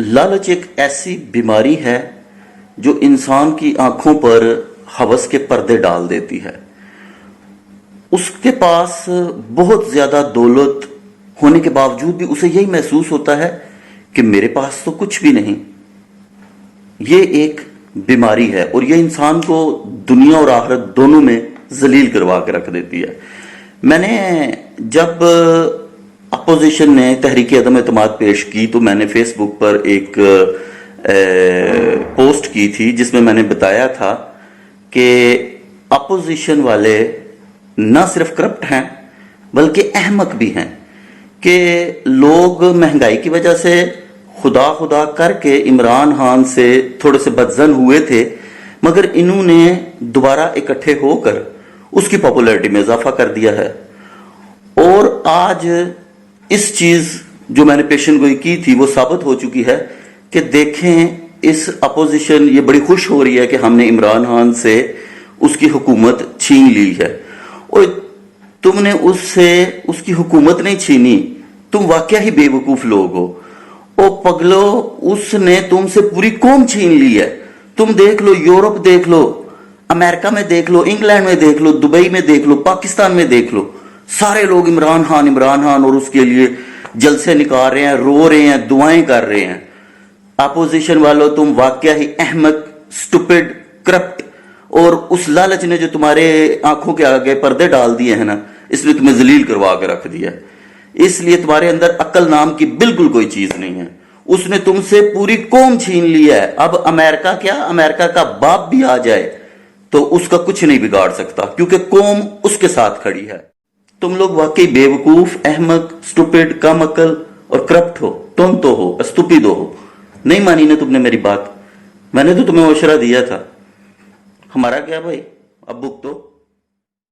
لالچ ایک ایسی بیماری ہے جو انسان کی آنکھوں پر ہوس کے پردے ڈال دیتی ہے. اس کے پاس بہت زیادہ دولت ہونے کے باوجود بھی اسے یہی محسوس ہوتا ہے کہ میرے پاس تو کچھ بھی نہیں. یہ ایک بیماری ہے اور یہ انسان کو دنیا اور آخرت دونوں میں ذلیل کروا کے رکھ دیتی ہے. میں نے جب اپوزیشن نے تحریک عدم اعتماد پیش کی تو میں نے فیس بک پر ایک پوسٹ کی تھی جس میں نے بتایا تھا کہ اپوزیشن والے نہ صرف کرپٹ ہیں بلکہ احمق بھی ہیں کہ لوگ مہنگائی کی وجہ سے خدا کر کے عمران خان سے تھوڑے سے بدظن ہوئے تھے، مگر انہوں نے دوبارہ اکٹھے ہو کر اس کی پاپولیرٹی میں اضافہ کر دیا ہے. اور آج اس چیز جو میں نے پیشن گوئی کی تھی وہ ثابت ہو چکی ہے کہ دیکھیں اس اپوزیشن یہ بڑی خوش ہو رہی ہے کہ ہم نے عمران خان سے اس کی حکومت چھین لی ہے. اور تم نے اس سے اس کی حکومت نہیں چھینی، تم واقعہ ہی بے وقوف لوگ ہو. او پگلو، اس نے تم سے پوری قوم چھین لی ہے. تم دیکھ لو، یورپ دیکھ لو، امریکہ میں دیکھ لو، انگلینڈ میں دیکھ لو، دبئی میں دیکھ لو، پاکستان میں دیکھ لو، سارے لوگ عمران خان اور اس کے لیے جلسے نکال رہے ہیں، رو رہے ہیں، دعائیں کر رہے ہیں. اپوزیشن والوں تم واقعہ ہی احمق، سٹوپڈ، کرپٹ، اور اس لالچ نے جو تمہارے آنکھوں کے آگے پردے ڈال دیے ہیں نا، اس نے تمہیں ذلیل کروا کے رکھ دیا. اس لیے تمہارے اندر عقل نام کی بالکل کوئی چیز نہیں ہے. اس نے تم سے پوری قوم چھین لی ہے. اب امریکہ کا باپ بھی آ جائے تو اس کا کچھ نہیں بگاڑ سکتا کیونکہ قوم اس کے ساتھ کھڑی ہے. تم لوگ واقعی بے وقوف، احمق، سٹوپڈ، کم عقل اور کرپٹ ہو، تم تو ہو، استوپیدو ہو. نہیں مانی نا تم نے میری بات؟ میں نے تو تمہیں مشورہ دیا تھا. ہمارا کیا بھائی، اب بک تو